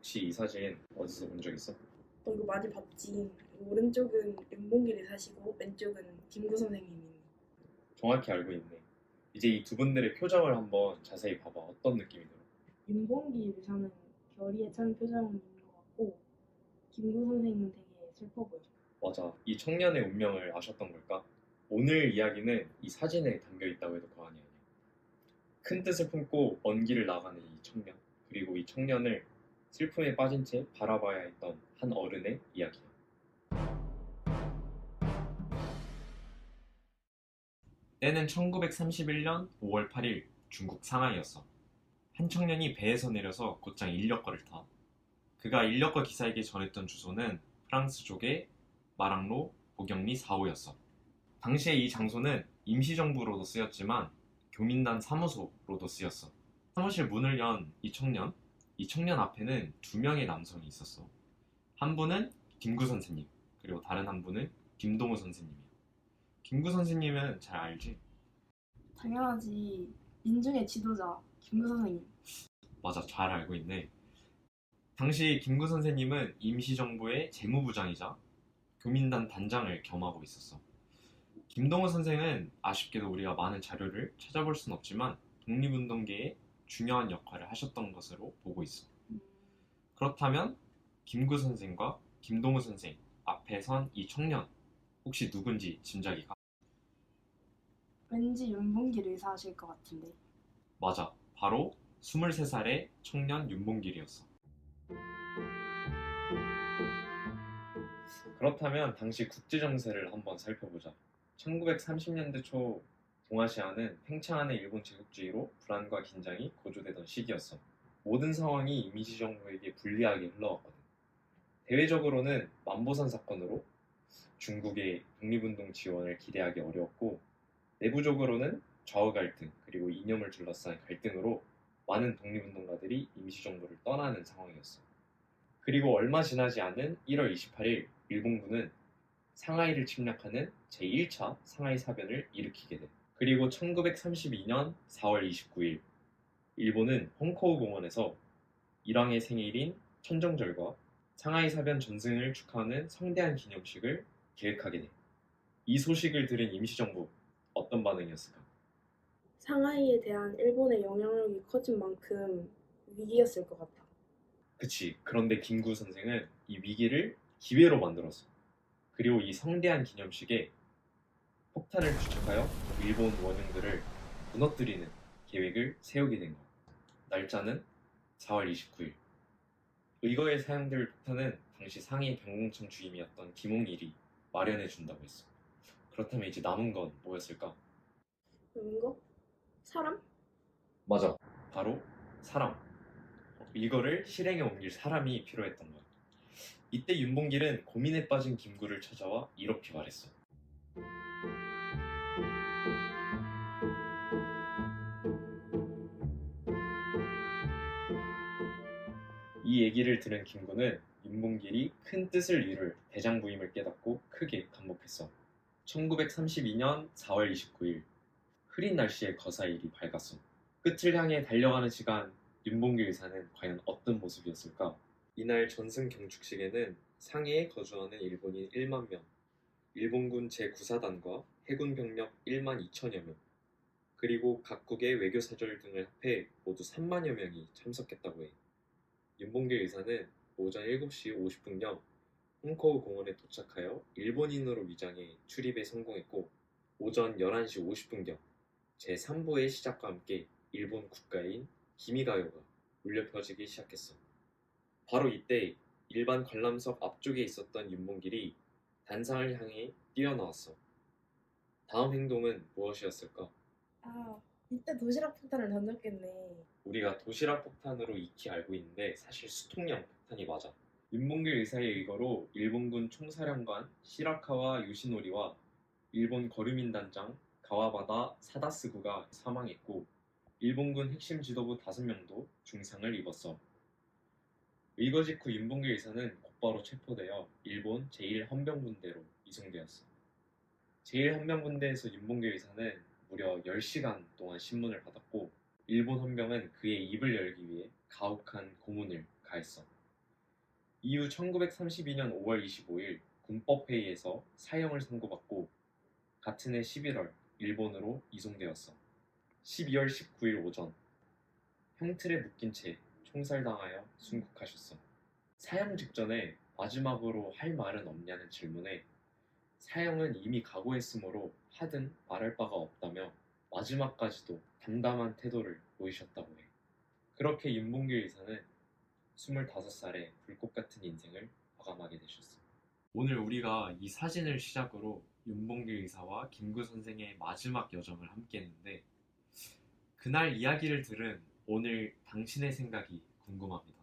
혹시 이 사진 어디서 본 적 있어? 너 이거 많이 봤지? 오른쪽은 윤봉길 의사시고 왼쪽은 김구 선생님이. 정확히 알고 있네. 이제 이 두 분들의 표정을 한번 자세히 봐봐. 어떤 느낌이 들어? 윤봉길 의사는 결의에 찬 표정인 것 같고 김구 선생님은 되게 슬퍼 보여. 맞아. 이 청년의 운명을 아셨던 걸까? 오늘 이야기는 이 사진에 담겨 있다고 해도 과언이 아니야. 큰 뜻을 품고 먼 길을 나가는 이 청년, 그리고 이 청년을 슬픔에 빠진 채 바라봐야 했던 한 어른의 이야기야. 때는 1931년 5월 8일 중국 상하이였어. 한 청년이 배에서 내려서 곧장 인력거를 타. 그가 인력거 기사에게 전했던 주소는 프랑스족의 마랑로 보경리 4호였어. 당시에 이 장소는 임시정부로도 쓰였지만 교민단 사무소로도 쓰였어. 사무실 문을 연 이 청년 앞에는 두 명의 남성이 있었어. 한 분은 김구 선생님, 그리고 다른 한 분은 김동우 선생님이야. 김구 선생님은 잘 알지? 당연하지. 민중의 지도자 김구 선생님. 맞아, 잘 알고 있네. 당시 김구 선생님은 임시정부의 재무부장이자 교민단 단장을 겸하고 있었어. 김동호 선생은 아쉽게도 우리가 많은 자료를 찾아볼 순 없지만 독립운동계에 중요한 역할을 하셨던 것으로 보고 있어. 그렇다면 김구 선생과 김동호 선생 앞에 선 이 청년 혹시 누군지 짐작이 가? 왠지 윤봉길 의사실 것 같은데. 맞아, 바로 23살의 청년 윤봉길이었어. 그렇다면 당시 국제 정세를 한번 살펴보자. 1930년대 초 동아시아는 팽창하는 일본 제국주의로 불안과 긴장이 고조되던 시기였어. 모든 상황이 이미지 정부에게 불리하게 흘러갔거든. 대외적으로는 만보산 사건으로 중국의 독립운동 지원을 기대하기 어려웠고, 내부적으로는 좌우 갈등 그리고 이념을 둘러싼 갈등으로 많은 독립운동가들이 임시정부를 떠나는 상황이었어. 그리고 얼마 지나지 않은 1월 28일 일본군은 상하이를 침략하는 제1차 상하이 사변을 일으키게 돼. 그리고 1932년 4월 29일 일본은 헝코우 공원에서 일왕의 생일인 천정절과 상하이 사변 전승을 축하하는 성대한 기념식을 계획하게 돼. 이 소식을 들은 임시정부 어떤 반응이었을까? 상하이에 대한 일본의 영향력이 커진 만큼 위기였을 것 같아. 그치. 그런데 김구 선생은 이 위기를 기회로 만들었어. 그리고 이 성대한 기념식에 폭탄을 투척하여 일본 원흉들을 무너뜨리는 계획을 세우게 된 거야. 날짜는 4월 29일. 의거에 사용될 폭탄은 당시 상해 병공청 주임이었던 김홍일이 마련해 준다고 했어. 그렇다면 이제 남은 건 뭐였을까? 그런 거? 사람? 맞아. 바로 사람. 이거를 실행에 옮길 사람이 필요했던 거야. 이때 윤봉길은 고민에 빠진 김구를 찾아와 이렇게 말했어. 이 얘기를 들은 김구는 윤봉길이 큰 뜻을 이룰 대장 부임을 깨닫고 크게 감복했어. 1932년 4월 29일 흐린 날씨에 거사일이 밝았어. 끝을 향해 달려가는 시간, 윤봉길 의사는 과연 어떤 모습이었을까? 이날 전승 경축식에는 상해에 거주하는 일본인 1만 명, 일본군 제9사단과 해군 병력 1만 2천여 명, 그리고 각국의 외교사절 등을 합해 모두 3만여 명이 참석했다고 해. 윤봉길 의사는 오전 7시 50분경 홍커우 공원에 도착하여 일본인으로 위장해 출입에 성공했고, 오전 11시 50분경 제3부의 시작과 함께 일본 국가인 기미가요가 울려 퍼지기 시작했어. 바로 이때 일반 관람석 앞쪽에 있었던 윤봉길이 단상을 향해 뛰어나왔어. 다음 행동은 무엇이었을까? 아, 이때 도시락 폭탄을 던졌겠네. 우리가 도시락 폭탄으로 익히 알고 있는데 사실 수통령 폭탄이 맞아. 윤봉길 의사의 의거로 일본군 총사령관 시라카와 요시노리와 일본 거류민단장 가와바다 사다스구가 사망했고, 일본군 핵심 지도부 5명도 중상을 입었어. 의거 직후 윤봉길 의사는 곧바로 체포되어 일본 제1헌병군대로 이송되었어. 제1헌병군대에서 윤봉길 의사는 무려 10시간 동안 신문을 받았고, 일본 헌병은 그의 입을 열기 위해 가혹한 고문을 가했어. 이후 1932년 5월 25일 군법회의에서 사형을 선고받고 같은 해 11월 일본으로 이송되었어. 12월 19일 오전 형틀에 묶인 채 총살당하여 순국하셨어. 사형 직전에 마지막으로 할 말은 없냐는 질문에 사형은 이미 각오했으므로 하든 말할 바가 없다며 마지막까지도 담담한 태도를 보이셨다고 해. 그렇게 윤봉길 의사는 25살에 불꽃 같은 인생을 마감하게 되셨어. 오늘 우리가 이 사진을 시작으로 윤봉길 의사와 김구 선생의 마지막 여정을 함께 했는데 그날 이야기를 들은 오늘 당신의 생각이 궁금합니다.